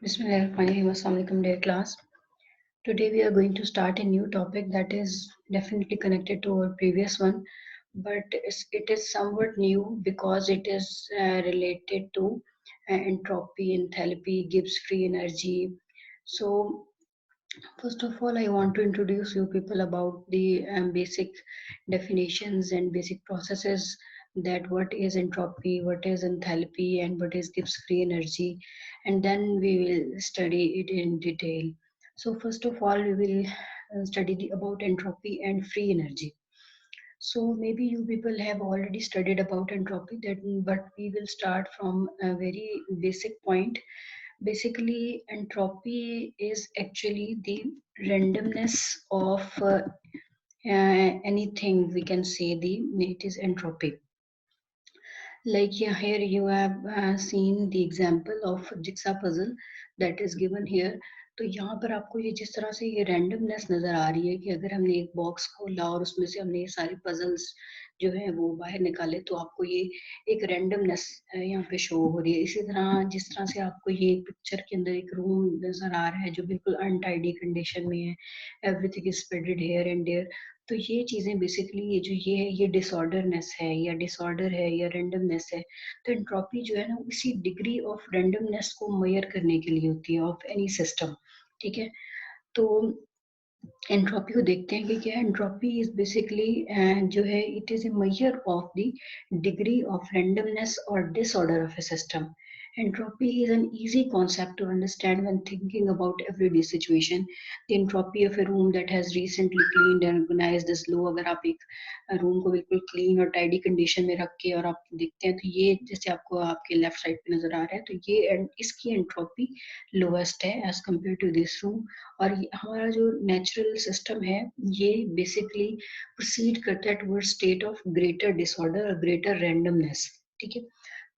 Bismillahirrahmanirrahim. Assalamu alaikum, dear class. Today we are going to start a new topic that is definitely connected to our previous one, but it is somewhat new because it is related to entropy, enthalpy, Gibbs free energy. So first of all, I want to introduce you people about the basic definitions and basic processes, that what is entropy, what is enthalpy, and what is Gibbs free energy, and then we will study it in detail. So first of all, we will study about entropy and free energy. So maybe you people have already studied about entropy, that but we will start from a very basic point. Basically, entropy is actually the randomness of anything. We can say the it is entropy. Like here you have seen the example of jigsaw puzzle that is given here. तो यहाँ पर आपको ये जिस तरह से ये randomness नजर आ रही है कि अगर हमने एक बॉक्स खोला और उसमें से हमने ये सारे पजल्स जो है वो बाहर निकाले, तो आपको ये एक रैंडमनेस यहाँ पे शो हो रही है. इसी तरह जिस तरह से आपको ये पिक्चर के अंदर एक रूम नजर आ रहा है जो बिल्कुल अनटाइडी कंडीशन में है, everything is spreaded here and there. तो ये चीजें बेसिकली ये जो ये है ये डिसऑर्डरनेस है या डिसऑर्डर है या रेंडमनेस है. तो एंट्रोपी जो है ना इसी डिग्री ऑफ रेंडमनेस को मेजर करने के लिए होती है ऑफ एनी सिस्टम. ठीक है. तो एंट्रोपी को देखते हैं कि क्या है. एंट्रोपी इज बेसिकली जो है it is a measure of the degree of randomness और disorder of a system. Entropy is an easy concept to understand when thinking about everyday situation. The entropy of a room that has recently cleaned and organized is low. अगर आप एक room को बिल्कुल clean और tidy condition में रख के और आप देखते हैं तो ये जैसे आपको आपके लेफ्ट साइड पे नजर आ रहा है, तो ये इसकी एंट्रोपी लोएस्ट है as compare to this room. और हमारा जो नेचुरल सिस्टम है ये बेसिकली प्रोसीड करता है toward state of greater disorder और ग्रेटर रैंडमनेस. ठीक है.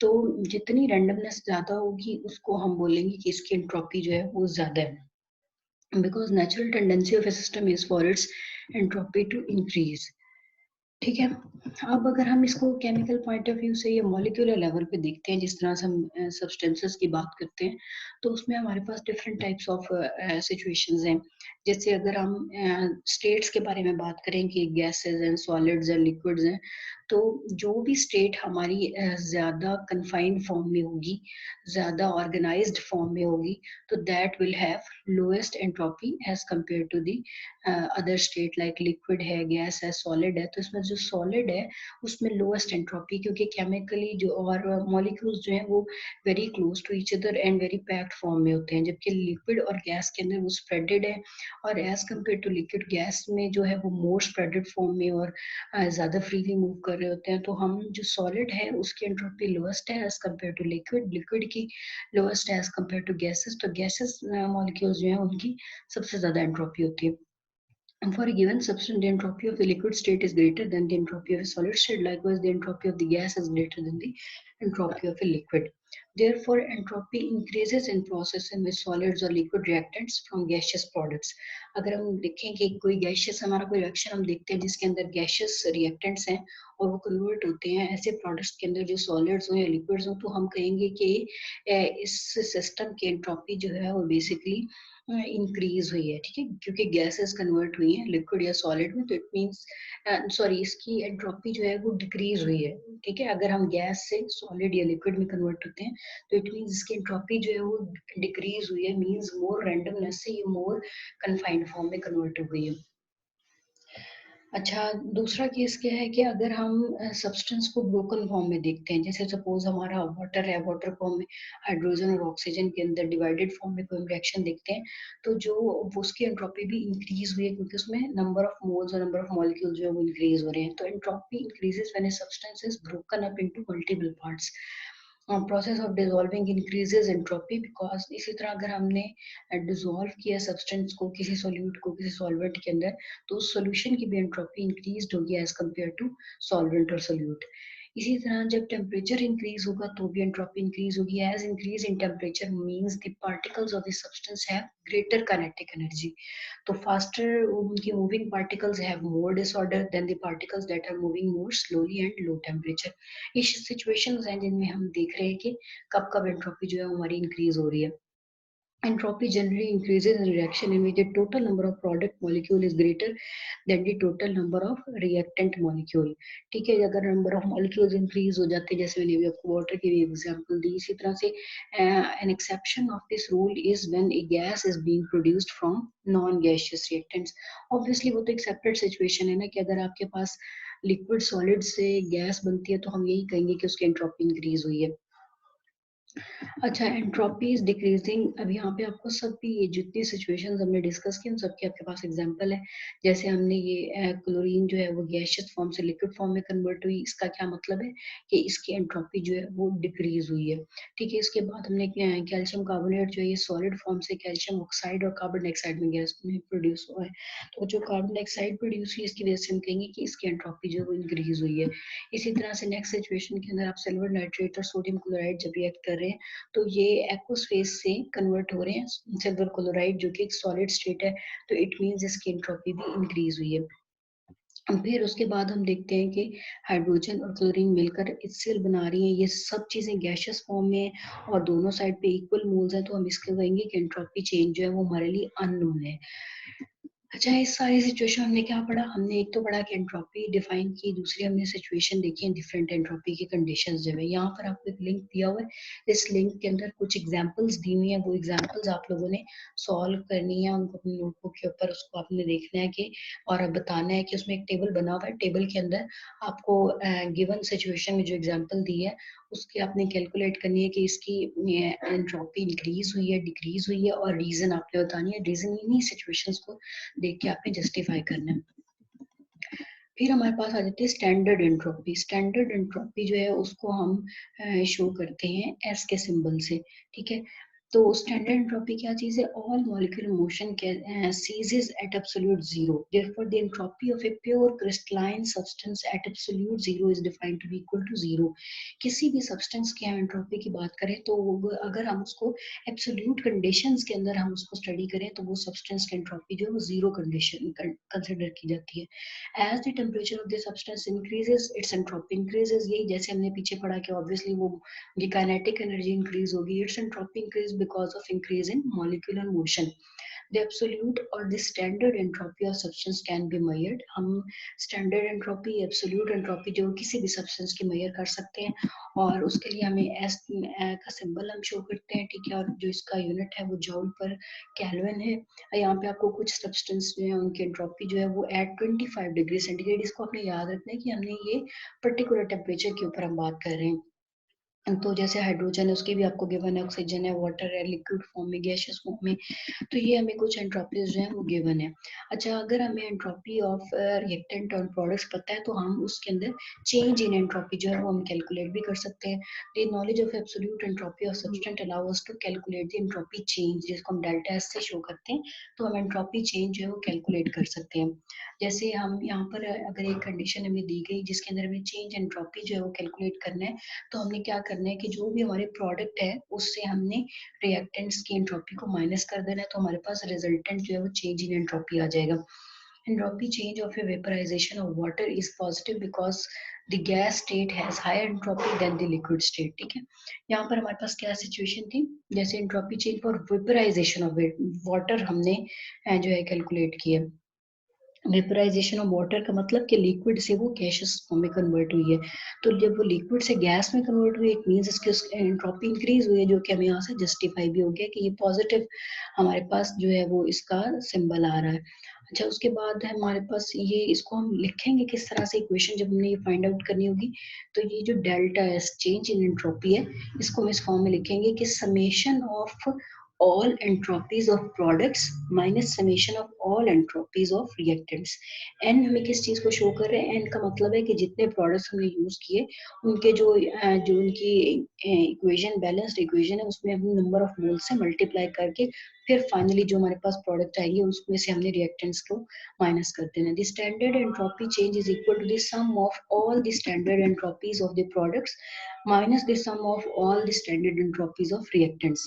तो जितनी रैंडमनेस ज्यादा होगी उसको हम बोलेंगे कि इसकी एंट्रोपी जो है वो ज्यादा है. Because natural tendency of a system is for its entropy to increase. ठीक है. अब अगर हम इसको केमिकल पॉइंट ऑफ व्यू से या मॉलिक्यूलर लेवल पे देखते हैं, जिस तरह से हम सब्सटेंसेस की बात करते हैं, तो उसमें हमारे पास डिफरेंट टाइप्स ऑफ सिचुएशंस हैं. जैसे अगर हम स्टेट्स के बारे में बात करें कि gases and solids and liquids हैं, तो जो भी स्टेट हमारी ज्यादा कन्फाइंड फॉर्म में होगी, ज्यादा ऑर्गेनाइज्ड फॉर्म में होगी, तो that will have lowest entropy as compare to the other state. Like liquid है, गैस है, सॉलिड है, तो इसमें जो सॉलिड है उसमें लोएस्ट एंट्रोपी, क्योंकि केमिकली जो और मॉलिक्यूल्स जो हैं वो very close to each other and very packed form में होते हैं. जबकि लिक्विड और गैस के अंदर वो स्प्रेडेड है, और as compare to liquid gas में जो है वो मोर स्प्रेडेड फॉर्म में और ज्यादा फ्रीली मूव कर रहे होते हैं. तो हम जो सॉलिड है उसकी एंट्रोपी लोएस्ट है as compare to liquid, liquid की लोएस्ट है एज कम्पेयर टू गैसेस. तो गैसेस मॉलिक्यूल्स जो है उनकी सबसे ज्यादा एंट्रोपी होती है. And for a given substance, the entropy of the liquid state is greater than the entropy of a solid state. Likewise, the entropy of the gas is greater than the entropy of a liquid. Therefore, entropy increases in process in which solids or liquid reactants from gaseous products. अगर हम देखें कि कोई gaseous हमारा कोई reaction हम देखते हैं जिसके अंदर gaseous reactants हैं और वो convert होते हैं ऐसे products के अंदर जो solids हो या liquids हो, तो हम कहेंगे कि इस system की entropy जो है वो basically इंक्रीज हुई है. ठीक है. क्योंकि गैसेस कन्वर्ट हुई है लिक्विड या सॉलिड में, तो इट मींस सॉरी इसकी एंट्रोपी जो है वो डिक्रीज हुई है. ठीक है. अगर हम गैस से सॉलिड या लिक्विड में कन्वर्ट होते हैं तो इट मींस इसकी एंट्रोपी जो है वो डिक्रीज हुई है, मींस मोर रैंडमनेस से ये मोर कन्फाइंड फॉर्म में कन्वर्ट हो गई है. अच्छा, दूसरा केस क्या है कि अगर हम सब्सटेंस को ब्रोकन फॉर्म में देखते हैं, जैसे सपोज हमारा वाटर है, वाटर फॉर्म में हाइड्रोजन और ऑक्सीजन के अंदर डिवाइडेड फॉर्म में कोई रिएक्शन देखते हैं, तो जो उसकी एंट्रोपी भी इंक्रीज हुई है क्योंकि उसमें नंबर ऑफ मोल्स और नंबर ऑफ मॉलिक्यूल जो है वो इंक्रीज हो रहे हैं. तो entropy increases when a substance is broken up into multiple parts. Process of dissolving increases entropy because इसी तरह अगर हमने डिसॉल्व किया सब्सटेंस को किसी सॉल्यूट को किसी सॉल्वेंट के अंदर, तो उस सॉल्यूशन की भी एंट्रोपी इंक्रीज होगी एज कम्पेयर टू सॉल्वेंट और सॉल्यूट. इसी तरह जब टेम्परेचर इंक्रीज होगा तो भी एंट्रोपी इंक्रीज होगी. As increase in temperature means the particles of the substance have greater kinetic energy. तो फास्टर उनकी moving particles have more disorder than the particles that are moving more slowly and low temperature. ये situations हैं जिनमें हम देख रहे हैं कि कब कब एंट्रोपी जो है हमारी इंक्रीज हो रही है. Entropy generally increases in reaction in which the total number of product molecule is greater than the total number of reactant molecule. ठीक है, अगर number of molecules increase हो जाते हैं, जैसे मैंने अभी आपको water की भी example दी, इसी तरह से an exception of this rule is when a gas is being produced from non-gaseous reactants. Obviously वो तो एक separate situation है ना, कि अगर आपके पास liquid solid से gas बनती है तो हम यही कहेंगे कि उसकी entropy increase हुई है. अच्छा, एंट्रोपी इज डिक्रीजिंग. अब यहाँ पे आपको सभी ये जितनी सिचुएशंस हमने डिस्कस की उन सबके आपके पास एग्जांपल है. जैसे हमने ये क्लोरीन जो है वो गैसियस फॉर्म से लिक्विड फॉर्म में कन्वर्ट हुई, इसका क्या मतलब है कि इसकी एंट्रोपी जो है वो डिक्रीज हुई है. ठीक है, इसके बाद हमने कैल्शियम कार्बोनेट जो है ये सॉलिड फॉर्म से कैल्शियम ऑक्साइड और कार्बन डाइऑक्साइड में गैस में प्रोड्यूस हुआ है. तो जो कार्बन डाइऑक्साइड प्रोड्यूस हुई इसकी वजह से हम कहेंगे कि इसकी एंट्रोपी जो है वो इंक्रीज हुई है. इसी तरह से नेक्स्ट सिचुएशन के अंदर आप सिल्वर नाइट्रेट और सोडियम क्लोराइड जब रिएक्ट कर रहे हैं तो ये एक्वस फेज से कन्वर्ट हो रहे हैं सिल्वर क्लोराइड जो कि एक सॉलिड स्टेट है, तो इट मींस इसकी एंट्रोपी भी इंक्रीज हुई है. फिर उसके बाद हम देखते हैं कि हाइड्रोजन और क्लोरीन मिलकर HCl बना रही हैं. ये सब चीजें गैसियस फॉर्म में और दोनों साइड पे इक्वल मोल्स हैं, तो हम इसके कहेंगे कि एंट्रोपी चेंज जो है वो हमारे लिए अननोन है. अच्छा, इस सारी सिचुएशन हमने क्या पढ़ा? हमने एक तो पढ़ा कि एंट्रोपी डिफाइन की, दूसरी हमने सिचुएशन देखी है डिफरेंट एंट्रोपी की कंडीशंस जो है. यहाँ पर आपको एक लिंक दिया हुआ है, इस लिंक के अंदर कुछ एग्जांपल्स दी हुई हैं. वो एग्जांपल्स आप लोगों ने सॉल्व करनी है, उनको अपनी नोटबुक के ऊपर उसको आपने देखना है कि और अब बताना है कि उसमें एक टेबल बना हुआ है, टेबल के अंदर आपको गिवन सिचुएशन में जो एग्जाम्पल दी है उसकी आपने कैलकुलेट करनी है कि इसकी एंट्रोपी इंक्रीज हुई है, डिक्रीज हुई है, और रीजन आपने बतानी है. रीजन इन्हीं सिचुएशंस को देख के आपने जस्टिफाई करना है. फिर हमारे पास आ जाती है स्टैंडर्ड एंट्रोपी. स्टैंडर्ड एंट्रोपी जो है उसको हम शो करते हैं एस के सिंबल से. ठीक है, तो स्टैंडर्ड एंट्रोपी क्या चीज है? All molecular motion ceases at absolute zero. Therefore, the entropy of a pure crystalline substance at absolute zero is defined to be equal to zero. किसी भी सब्सटेंस की हम एंट्रोपी की बात करें तो अगर हम उसको एब्सोल्यूट कंडीशंस के अंदर हम उसको स्टडी करें तो वो सब्सटेंस की एंट्रोपी जो है वो जीरो कंडीशन कंसिडर की जाती है. as the temperature of the substance increases its entropy increases. यही जैसे हमने पीछे पढ़ा कि obviously वो ये kinetic energy increase होगी, its entropy increase because of increase in molecular motion. The absolute or the standard entropy of substance can be measured. हम standard entropy, absolute entropy जो किसी भी substance की measure कर सकते हैं, और उसके लिए हमें S का symbol हम show करते हैं. ठीक है, और जो इसका unit है वो joule per Kelvin है. यहाँ पे आपको कुछ सब्सटेंस जो है उनकी एंट्रोपी जो है वो एट 25 डिग्री सेंटीग्रेड. इसको आपने याद रखना है कि हमने ये पर्टिकुलर टेम्परेचर के ऊपर हम बात कर रहे हैं. तो जैसे हाइड्रोजन है उसकी भी आपको गिवन है, ऑक्सीजन है, वाटर है लिक्विड फॉर्म में, गैसियस फॉर्म में, तो ये हमें कुछ एंट्रोपीज जो है वो गिवन है. अच्छा, अगर हमें एंट्रोपी ऑफ रिएक्टेंट और प्रोडक्ट्स पता है तो हम उसके अंदर चेंज इन एंट्रोपी जो है वो हम कैलकुलेट भी कर सकते हैं. The knowledge of absolute entropy of substance allow us to calculate the entropy change, जिसको हम डेल्टा एस से शो करते हैं, तो हम एंट्रोपी चेंज जो है वो कैलकुलेट कर सकते हैं. जैसे हम यहाँ पर अगर एक कंडीशन हमें दी गई जिसके अंदर हमें चेंज एंट्रोपी जो है वो कैलकुलेट करना है, तो हमने क्या करना है कि जो भी हमारे प्रोडक्ट है उससे हमने रिएक्टेंट्स की एंट्रोपी को माइनस कर देना है, तो हमारे पास रिजल्टेंट जो है वो चेंज इन एंट्रोपी आ जाएगा. Entropy change of a vaporization of water is positive because the gas state has higher entropy than the liquid state. ठीक है, यहाँ पर हमारे पास क्या सिचुएशन थी? जैसे entropy change for vaporization of water हमने जो है कैलकुलेट किया. वेपराइजेशन ऑफ वाटर का मतलब कि लिक्विड से वो गैसियस फॉर्म में कन्वर्ट हुई है, तो जब वो लिक्विड से गैस में कन्वर्ट हुई इट मींस इसकी एंट्रोपी इंक्रीज हुई है, जो कि हमें यहाँ से जस्टिफाई भी हो गया कि ये पॉजिटिव हमारे पास जो है वो इसका सिंबल आ रहा है. अच्छा, उसके बाद है हमारे पास ये, इसको हम लिखेंगे किस तरह से इक्वेशन जब हमने ये फाइंड आउट करनी होगी, तो ये जो delta S change in entropy है इसको हम इस फॉर्म में लिखेंगे कि summation of all entropies of products minus summation of all entropies of reactants. n हमें किस चीज को शो कर रहे हैं? n का मतलब है कि जितने प्रोडक्ट्स हमने यूज किए उनके जो उनकी इक्वेशन, बैलेंस्ड इक्वेशन है, उसमें हम नंबर ऑफ मोल से मल्टीप्लाई करके फिर फाइनली जो हमारे पास प्रोडक्ट आएंगे उसमें से हमने रिएक्टेंट्स को माइनस कर देना. The standard entropy change is equal to the sum of all the standard entropies of the products minus the sum of all the standard entropies of reactants.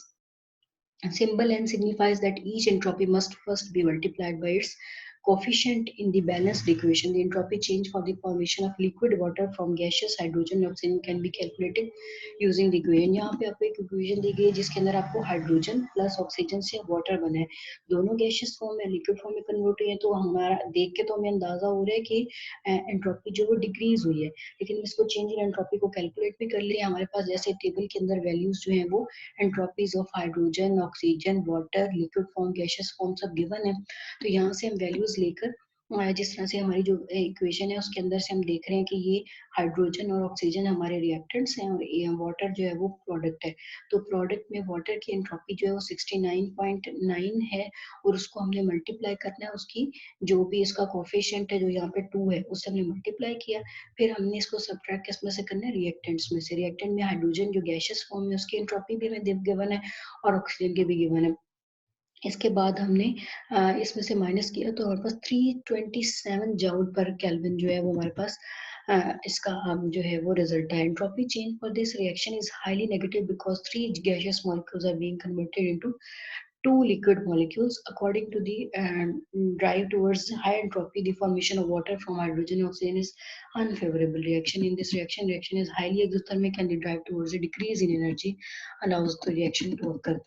Symbol n signifies that each entropy must first be multiplied by its coefficient in the balanced equation. The entropy change for the formation of liquid water from gaseous hydrogen and oxygen can be calculated using the equation. यहाँ पे आपको एक equation दी गई है जिसके अंदर आपको hydrogen plus oxygen से वाटर बना है, दोनों गैसेस फॉर्म में लिक्विड फॉर्म में कन्वर्ट हुए हैं, तो हमारा देख के तो हमें अंदाजा हो रहा है कि एंट्रोपी जो वो डिक्रीज हुई है, लेकिन इसको चेंज इन एंट्रोपी को कैलकुलेट भी कर लिया हमारे पास, जैसे टेबल के अंदर वैल्यूज जो है वो entropies of hydrogen, oxygen, water, liquid form, gases form सब गिवन है। तो यहाँ से हम वैल्यूज लेकर जिस तरह से हमारी जो इक्वेशन है उसके अंदर से हम देख रहे हैं कि ये हाइड्रोजन और ऑक्सीजन हमारे रिएक्टेंट्स हैं और वाटर जो है वो प्रोडक्ट है। तो प्रोडक्ट में वाटर की एंट्रोपी जो है वो 69.9 है और उसको हमने मल्टीप्लाई करना है उसकी जो भी इसका कोफिशिएंट है जो यहाँ पे 2 है उससे हमने मल्टीप्लाई किया, फिर हमने इसको सब्ट्रैक्ट किसमें से करना है, रिएक्टेंट्स में से। रिएक्टेंट में हाइड्रोजन जो गैसियस फॉर्म में उसकी एंट्रोपी भी हमें गिवन है और ऑक्सीजन की भी गिवन है। इसके बाद हमने इसमें से माइनस किया तो हमारे पास 327 जूल पर केल्विन जो है वो हमारे पास इसका जो है वो रिजल्ट है। Entropy change for this reaction is highly negative because 3 gaseous molecules are being converted into 2 liquid molecules. According to the drive towards high entropy, the formation of water from hydrogen and oxygen is unfavorable reaction. In this reaction is highly exothermic and the drive towards a decrease in energy allows the reaction to occur.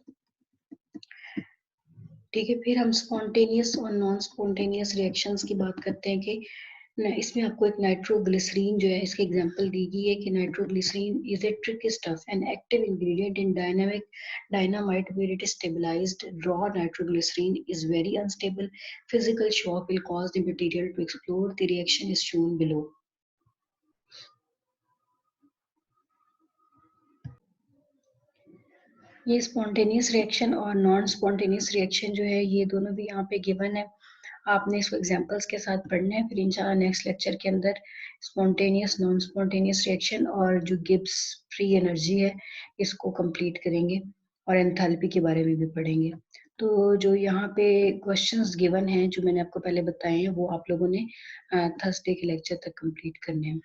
ठीक है, फिर हम spontaneous और non spontaneous reactions की बात करते हैं कि इसमें आपको एक नाइट्रोग्लिसरीन जो है इसकी एग्जांपल दी गई है कि nitroglycerin is a tricky stuff an active ingredient in dynamite where it is stabilized raw nitroglycerin is very unstable physical shock will cause the material to explode the reaction is shown below. ये spontaneous reaction और non spontaneous reaction जो है ये दोनों भी यहाँ पे given है, आपने इसको एग्जांपल्स के साथ पढ़ना है, फिर इंशाल्लाह नेक्स्ट लेक्चर के अंदर स्पॉन्टेनियस नॉन स्पॉन्टेनियस रिएक्शन और जो गिब्स फ्री एनर्जी है इसको कंप्लीट करेंगे और एंथैल्पी के बारे में भी पढ़ेंगे। तो जो यहाँ पे क्वेश्चंस गिवन हैं जो मैंने आपको पहले बताए हैं वो आप लोगों ने थर्सडे के लेक्चर तक कंप्लीट करने हैं।